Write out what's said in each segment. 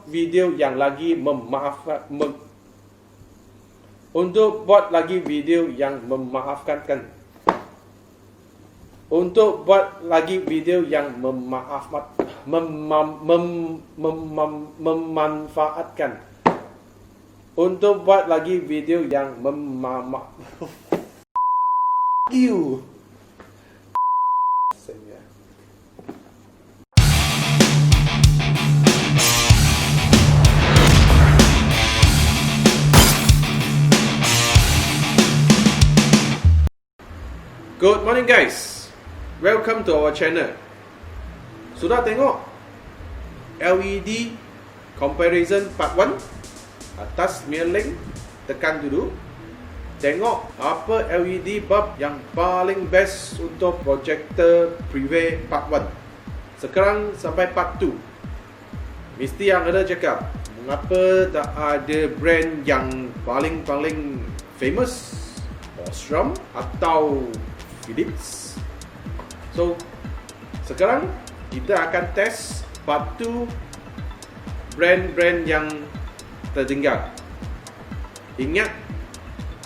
video yang lagi memaafkan you. Good morning guys, welcome to our channel. Sudah tengok LED comparison part 1? Atas punya link, tekan dulu. Tengok apa LED bulb yang paling best untuk projector Privé part 1. Sekarang sampai part 2. Mesti yang ada cakap, mengapa tak ada brand yang paling famous, Osram atau Philips. So sekarang kita akan test part 2 brand-brand yang tertinggal. Ingat,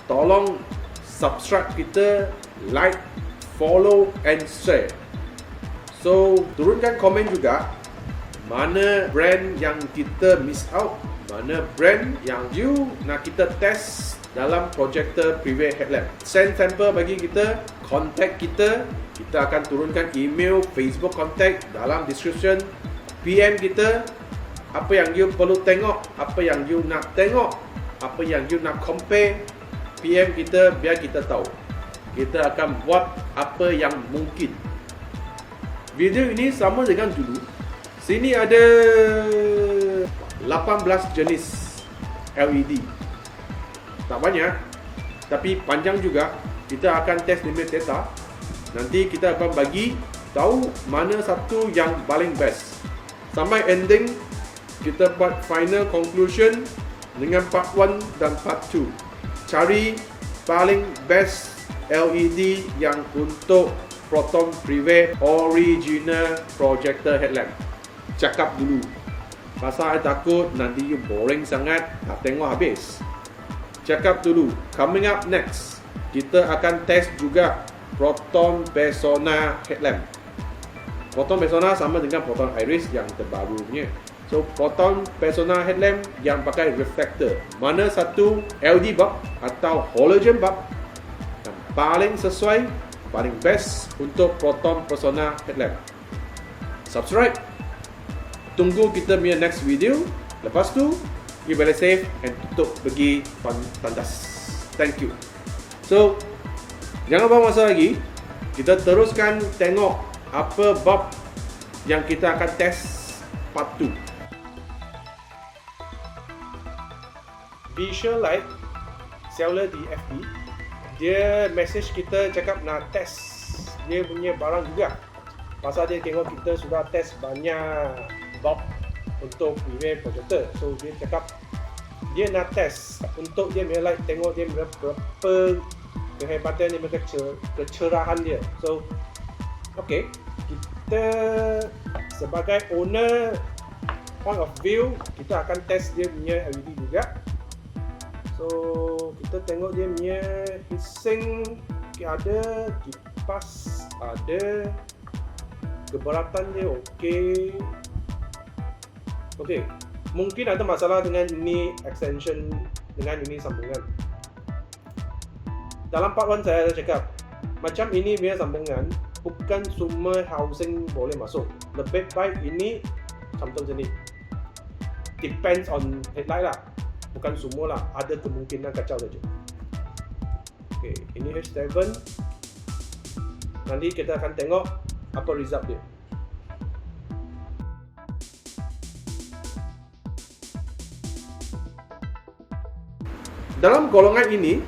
tolong subscribe kita, like, follow and share. So turunkan komen juga mana brand yang kita miss out, mana brand yang you nak kita test dalam projector Privé headlamp. Send sample bagi kita, contact kita. Kita akan turunkan email, Facebook contact dalam description. PM kita apa yang you perlu tengok, apa yang you nak tengok, apa yang you nak compare. PM kita biar kita tahu. Kita akan buat apa yang mungkin. Video ini sama dengan dulu. Sini ada 18 jenis LED. Tak banyak, tapi panjang juga. Kita akan test limit data. Nanti kita akan bagi tahu mana satu yang paling best. Sampai ending, kita buat final conclusion dengan part 1 dan part 2. Cari paling best LED yang untuk Proton Privé original projector headlamp. Cakap dulu, pasal saya takut nanti you boring sangat nak tengok habis. Cakap dulu. Coming up next, kita akan test juga Proton Persona headlamp. Proton Persona sama dengan Proton Iris yang terbaru punya. So Proton Persona headlamp yang pakai reflector. Mana satu LED bulb atau halogen bulb yang paling sesuai, paling best untuk Proton Persona headlamp? Subscribe. Tunggu kita punya next video. Lepas tu you better save and tutup pergi tandas. Thank you. So jangan buang masa lagi, kita teruskan tengok apa bulb yang kita akan test part 2. Visual Light seller di FB, dia message kita cakap nak test dia punya barang juga. Pasal dia tengok kita sudah test banyak bulb untuk Privé projector. So dia cakap dia nak test untuk dia punya light, tengok dia berapa kehebatan dia, kecerahan dia. So okay, kita sebagai owner point of view, kita akan test dia punya LED juga. So kita tengok dia punya heatsink ada, kipas ada, keberatan dia okey. Okey, mungkin ada masalah dengan ini extension, dengan ini sambungan. Dalam part 1 saya ada cakap, macam ini punya sambungan, bukan semua housing boleh masuk. Lebih baik ini something jenis. Depends on headlight lah. Bukan semua lah, ada kemungkinan kacau saja. Okey, ini H7. Nanti kita akan tengok apa result dia. Dalam golongan ini,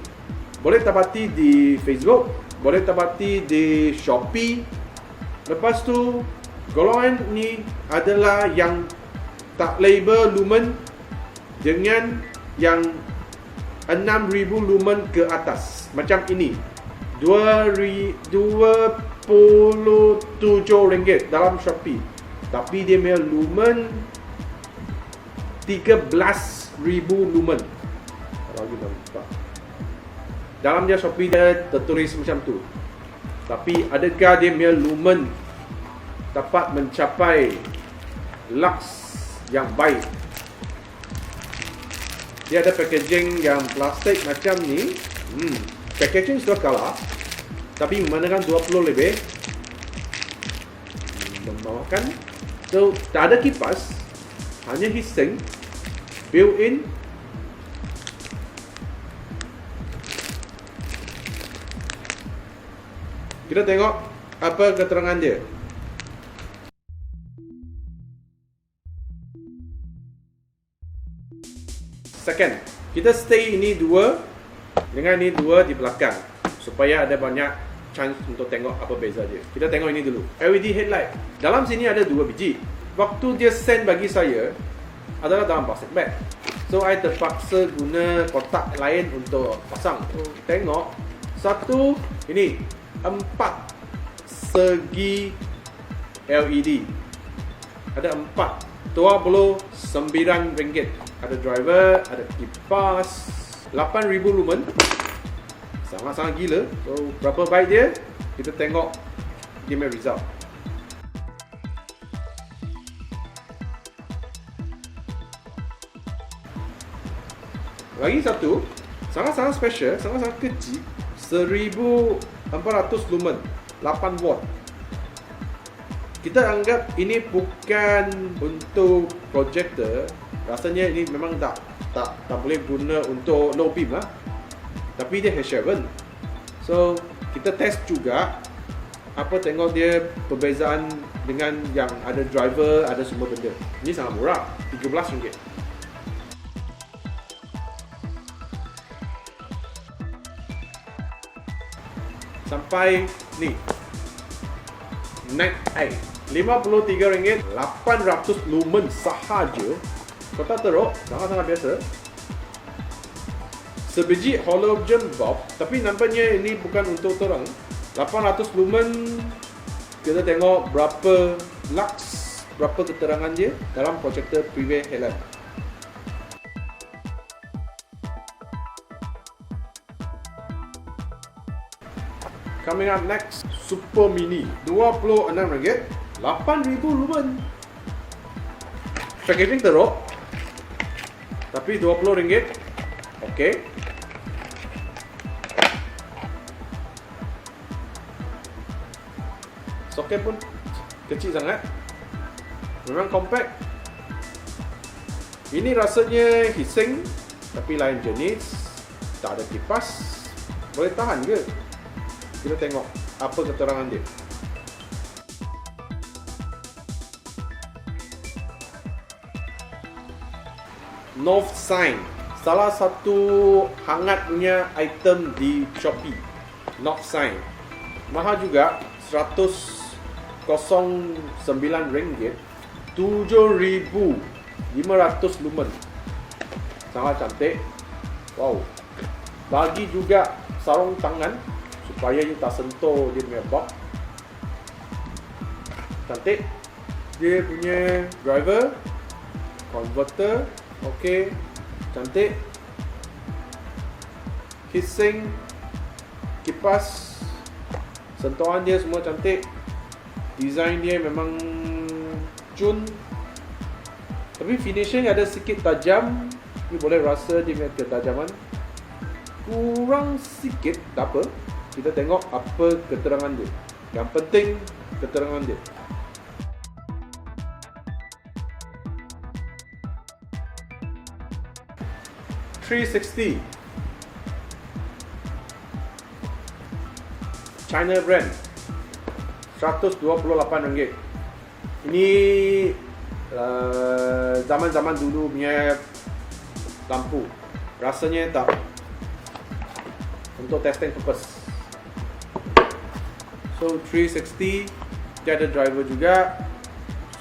boleh dapati di Facebook, boleh dapati di Shopee. Lepas tu, golongan ini adalah yang tak label lumen dengan yang 6,000 lumen ke atas. Macam ini, RM27 dalam Shopee. Tapi dia punya lumen 13,000 lumen. Kalau kita nampak dalam dia Shopee dia tertulis macam tu. Tapi adakah dia punya lumen dapat mencapai lux yang baik? Dia ada packaging yang plastik macam ni. Packaging sudah kalah, tapi memenuhkan 20 lebih. Membawakan. So, tak ada kipas, hanya heatsink, built-in. Kita tengok apa keterangan dia. Second, kita stay ini dua dengan ini dua di belakang supaya ada banyak chance untuk tengok apa beza dia. Kita tengok ini dulu. LED headlight. Dalam sini ada 2 biji. Waktu dia send bagi saya adalah dalam plastic bag. So, I terpaksa guna kotak lain untuk pasang. Tengok. Satu, ini 4 segi LED. Ada 4. RM29. Ada driver, ada kipas, 8,000 lumen. Sangat-sangat gila. So, berapa baik dia? Kita tengok dia punya result. Lagi satu, sangat-sangat special, sangat-sangat kecil. 1,400 lumen, 8 watt. Kita anggap ini bukan untuk projector. Rasanya ini memang tak boleh guna untuk low beam lah. Tapi dia H7. So, kita test juga. Apa tengok dia perbezaan dengan yang ada driver, ada semua benda. Ini sangat murah, RM13. Sampai ni Night Eye, RM53, 800 lumen sahaja. Kotak teruk, sangat-sangat biasa. Sebiji halogen bulb, tapi nampaknya ini bukan untuk terang. 800 lumen. Kita tengok berapa lux, berapa keterangan dia dalam projector Privé headlamp. Coming up next, Super Mini, RM26, 8,000 lumen. Packaging teruk, tapi RM20. Okey. Soket pun kecil sangat. Memang compact. Ini rasanya heatsink, tapi lain jenis. Tak ada kipas. Boleh tahan ke? Kita tengok apa keterangan dia. North Sign, salah satu hangat punya item di Shopee. North Sign mahal juga, RM109, 7,500 lumen. Sangat cantik. Wow. Bagi juga sarung tangan supaya dia tak sentuh dia punya box. Cantik. Dia punya driver, converter, okey, cantik. Heatsink, kipas, sentuhan dia semua cantik. Design dia memang cun, tapi finishing ada sikit tajam. Ni boleh rasa dia punya ketajaman. Kurang sikit, tak apa. Kita tengok apa keterangan dia. Yang penting keterangan dia. $360, China brand, $128. Ini zaman-zaman dulu punya lampu. Rasanya tak untuk testing purpose. So 360, dia ada driver juga.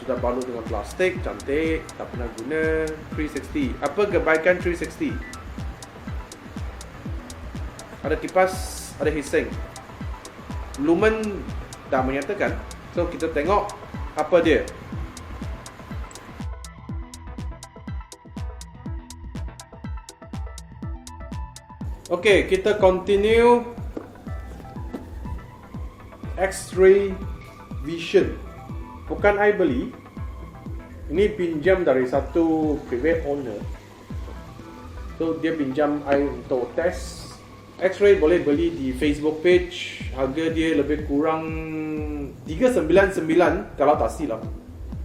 Sudah balut dengan plastik, cantik, tak pernah guna. 360. Apa kebaikan 360? Ada kipas, ada heatsink. Lumen dah menyatakan. So kita tengok apa dia. Okay, kita continue X-ray vision. Bukan I beli, ini pinjam dari satu private owner. So dia pinjam I untuk test. X-ray boleh beli di Facebook page. Harga dia lebih kurang 399 kalau tak silap.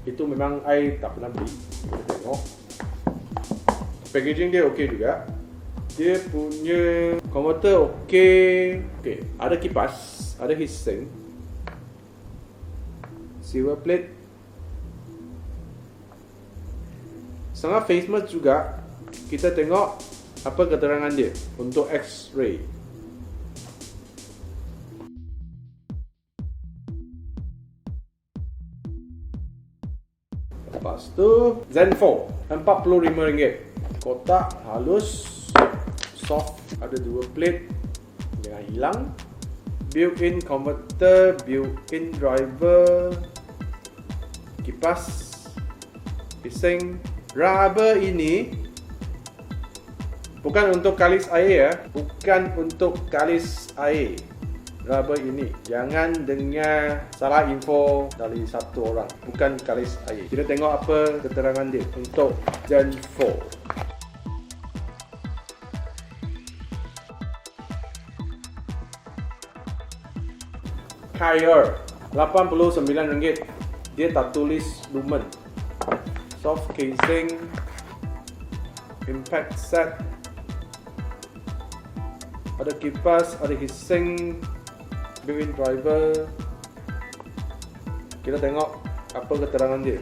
Itu memang I tak pernah beli. Kita tengok. Packaging dia okey juga. Dia punya converter okey. Okey, ada kipas, ada heatsink, silver plate. Sangat famous juga. Kita tengok apa keterangan dia untuk X-ray. Lepas tu Zen 4 RM45. Kotak halus, soft, ada dua plate, jangan hilang. Built-in converter, built-in driver, kipas, heatsink. Rubber ini bukan untuk kalis air ya, bukan untuk kalis air. Rubber ini jangan dengar salah info dari satu orang, bukan kalis air. Kita tengok apa keterangan dia untuk Zen 4. Kyr RM89. Dia tak tulis lumen. Soft casing, impact set, ada kipas, ada heatsink, built-in driver. Kita tengok apa keterangan dia.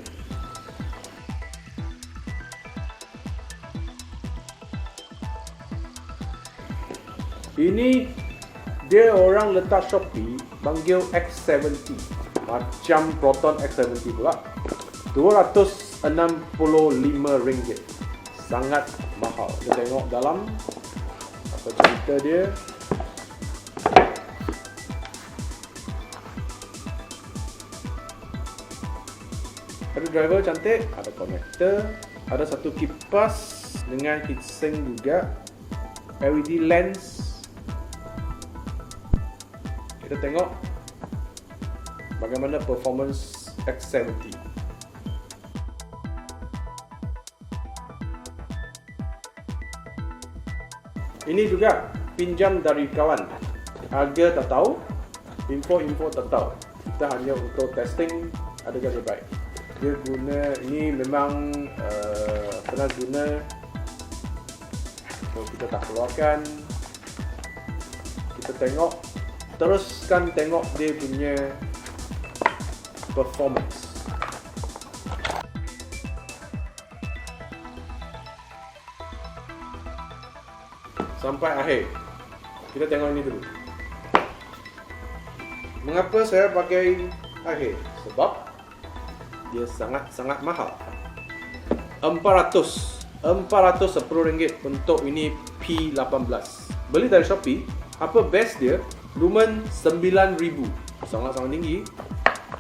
Ini dia orang letak Shopee panggil X70, macam Proton X70 pula. RM265. Sangat mahal. Kita tengok dalam apa cerita dia. Ada driver cantik, ada connector, ada satu kipas dengan heatsink juga, LED lens. Kita tengok bagaimana performance X70. Ini juga pinjam dari kawan. Harga tak tahu, info tak tahu. Kita hanya untuk testing adakah dia baik. Dia guna, ini memang pernah guna. So kita tak keluarkan. Kita tengok, teruskan tengok dia punya performance. Sampai akhir. Kita tengok ini dulu. Mengapa saya pakai akhir? Sebab dia sangat mahal. RM410 untuk ini P18. Beli dari Shopee. Apa best dia? Lumen 9000. Sangat tinggi.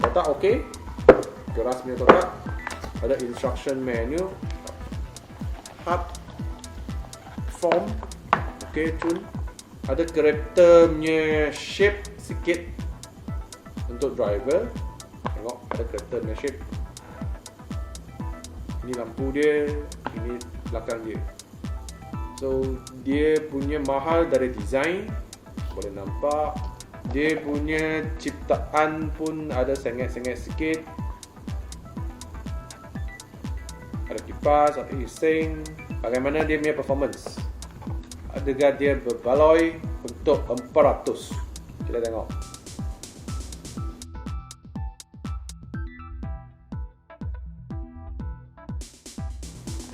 Kotak okey. Keras punya kotak. Ada instruction manual. Hard form. Okay, cun. Ada character punya shape sikit untuk driver. Tengok, ada character punya shape. Ini lampu dia, ini belakang dia. So, dia punya mahal dari design. Boleh nampak. Dia punya ciptaan pun ada sengit-sengit sikit. Ada kipas, ada heatsink. Bagaimana dia punya performance? Adakah dia berbaloi untuk 400? Kita tengok.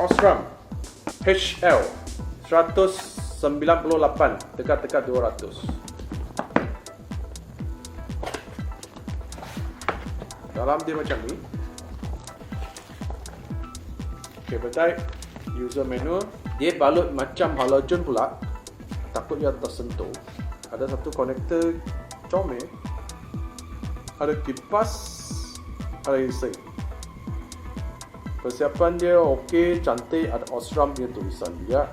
Osram HL 198, dekat-dekat 200. Dalam dia macam ni. Okay, betul. User manual. Dia balut macam halogen pula. Takut dia tersentuh. Ada satu konektor comel. Ada kipas. Ada heatsink. Persiapan dia okey, cantik. Ada Osram punya tulisan juga.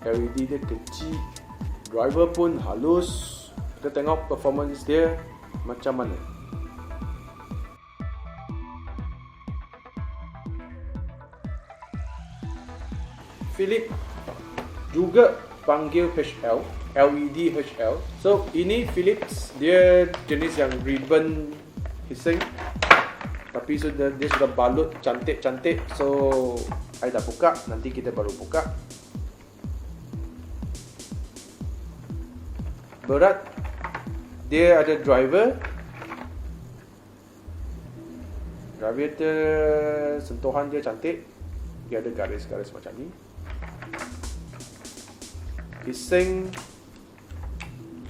LED dia kecil. Driver pun halus. Kita tengok performance dia macam mana. Philips juga panggil HL, LED HL. So ini Philips, dia jenis yang ribbon heatsink, tapi dia sudah balut cantik-cantik. So I dah buka, nanti kita baru buka. Berat, dia ada driver dia sentuhan dia cantik. Dia ada garis-garis macam ni. Heatsink,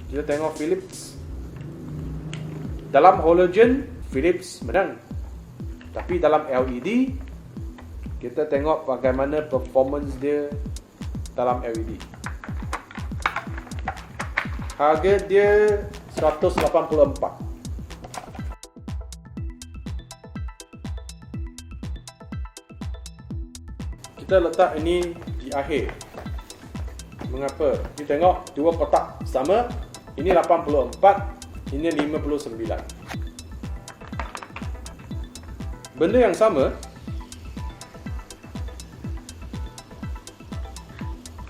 kita tengok Philips. Dalam halogen, Philips menang. Tapi dalam LED, kita tengok bagaimana performance dia dalam LED. Harga dia 184. Kita letak ini di akhir. Mengapa? Kita tengok dua kotak sama. Ini 84, ini 59. Benda yang sama,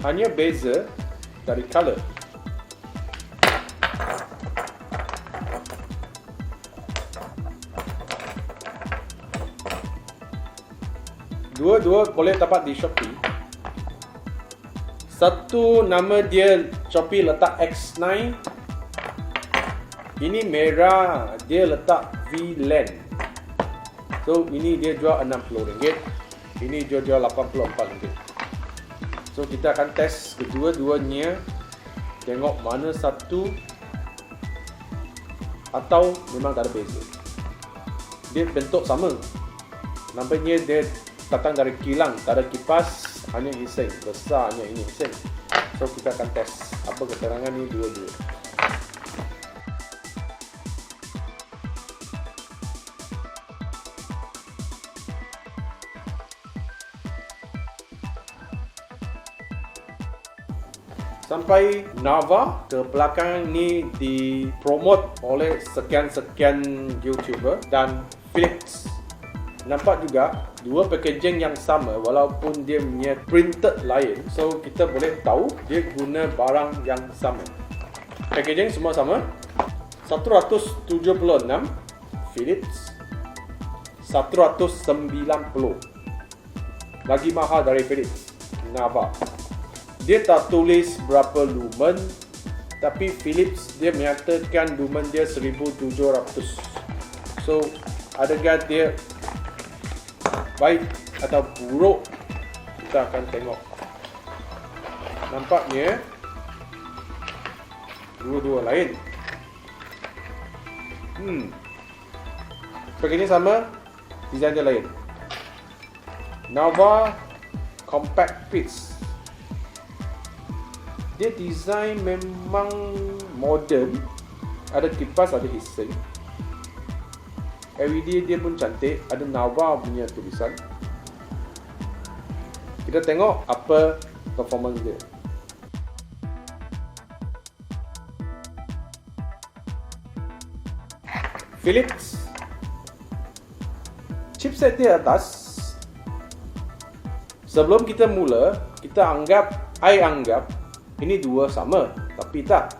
hanya beza dari color. Dua-dua boleh dapat di Shopee. Satu nama dia Shopee letak X9. Ini merah, dia letak V-Lens. So ini dia jual RM60. Ini dia jual RM84. So kita akan test kedua-duanya, tengok mana satu atau memang tak ada beza. Dia bentuk sama. Nampaknya dia datang dari kilang, tak ada kipas, hanya heatsink. Besarnya ini heatsink. So kita akan test apa keterangan ni dua-dua. Sampai Nava ke belakang ni dipromote oleh sekian-sekian YouTuber dan Philips. Nampak juga dua packaging yang sama walaupun dia punya printed lain. So kita boleh tahu dia guna barang yang sama. Packaging semua sama. 176 Philips, 190. Lagi mahal dari Philips Nava. Dia tak tulis berapa lumen, tapi Philips dia menyatakan lumen dia 1700. So adakah dia baik atau buruk, kita akan tengok. Nampaknya dua-dua lain. Begini sama, design dia lain. Nava Compact Fits. Dia design memang modern, ada kipas, ada heatsink. LED dia pun cantik, ada Nava punya tulisan. Kita tengok apa performance dia. Philips chipset dia atas. Sebelum kita mula, I anggap ini dua sama, tapi tak.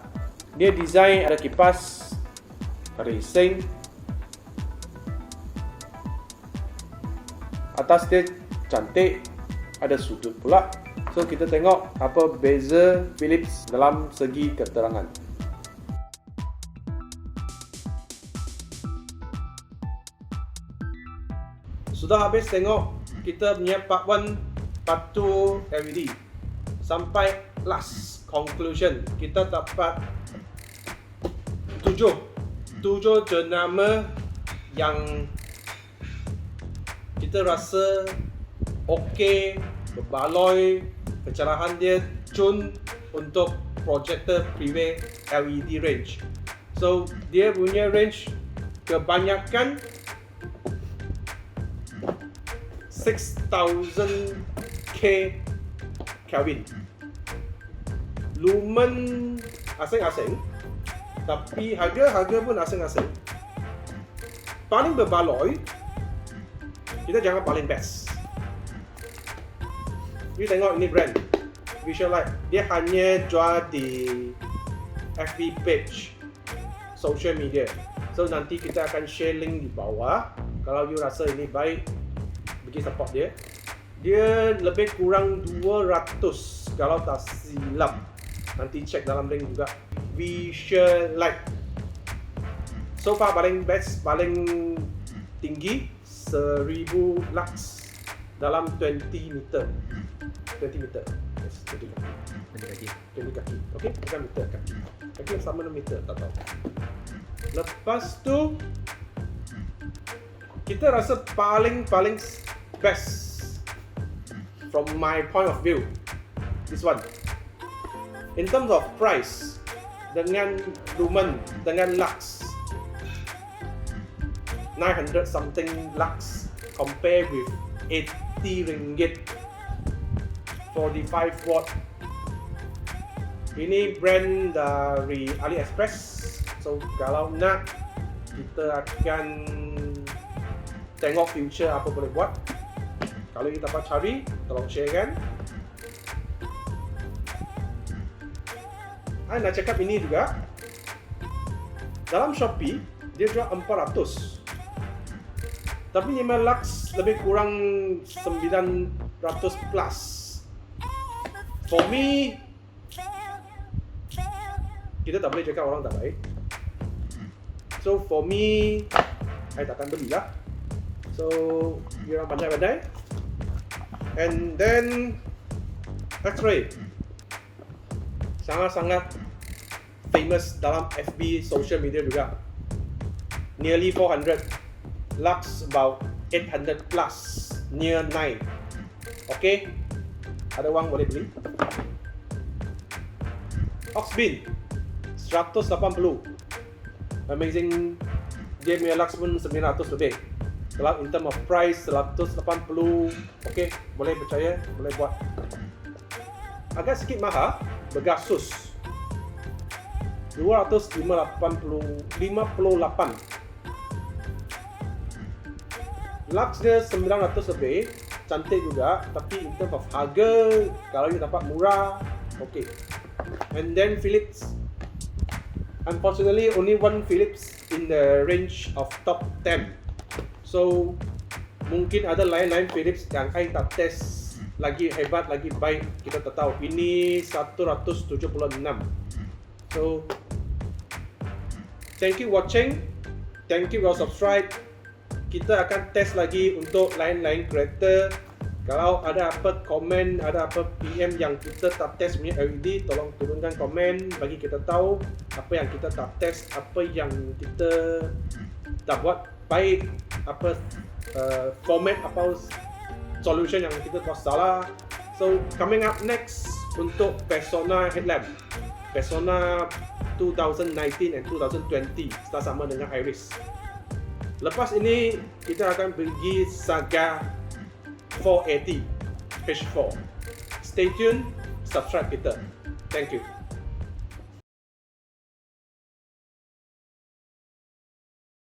Dia design ada kipas, ada heatsink. Atas dia cantik, ada sudut pula. So kita tengok apa beza Philips dalam segi keterangan. Sudah habis tengok kita punya part 1, part 2 LED. Sampai last conclusion, kita dapat 7 jenama yang kita rasa okey, berbaloi, kecerahan dia cun untuk projector privé LED range. So dia punya range kebanyakan 6000 Kelvin. Lumen asing-asing, tapi harga pun asing-asing. Paling berbaloi, kita jangan paling best. You tengok ini brand Visual Light, dia hanya jual di FB page, social media. So nanti kita akan share link di bawah. Kalau you rasa ini baik, pergi support dia. Dia lebih kurang 200 kalau tak silap. Nanti check dalam link juga. Visual Light. So far paling best, paling tinggi 1000 lux dalam 20 meter. 20 meter. Yes, 20 kaki. 20 kaki. Okey, bukan meter, kaki. Kaki yang sama dengan meter, tak tahu. Lepas tu kita rasa paling best from my point of view, this one. In terms of price, dengan Lumen, dengan Lux, 900 something Lux compare with 80 ringgit 45 watt. Ini brand dari AliExpress. So kalau nak, kita akan tengok future apa boleh buat. Kalau you dapat cari, tolong share kan. I nak cakap ini juga, dalam Shopee dia jual 400, tapi 5 lux lebih kurang 900 plus. For me, kita tak boleh cakap orang tak baik. So for me, I takkan belilah. So you orang pandai-pandai. And then X-Ray sangat-sangat famous dalam FB social media juga. Nearly 400, Lux about 800 plus, near 9. Okay, ada wang boleh beli. Oxbin 180, amazing. Dia punya Lux pun 900 lebih. Kalau in term of price 180, okay, boleh percaya, boleh buat. Agak sikit mahal, Pegasus 258. Lux dia 900 lebih, cantik juga, tapi in term of harga, kalau you dapat murah, okay. And then Philips, unfortunately only one Philips in the range of top 10. So mungkin ada lain-lain Philips yang saya tak test lagi hebat, lagi baik, kita tak tahu. Ini 176. So thank you watching, thank you well subscribe. Kita akan test lagi untuk lain-lain kereta. Kalau ada apa komen, ada apa PM yang kita tak test punya LED, tolong turunkan komen, bagi kita tahu apa yang kita tak test, apa yang kita tak buat baik, apa format, apa solution yang kita buat salah. So coming up next untuk Persona headlamp, Persona 2019 and 2020 sama dengan Iris. Lepas ini kita akan pergi Saga 480 Page 4. Stay tuned, subscribe kita. Thank you.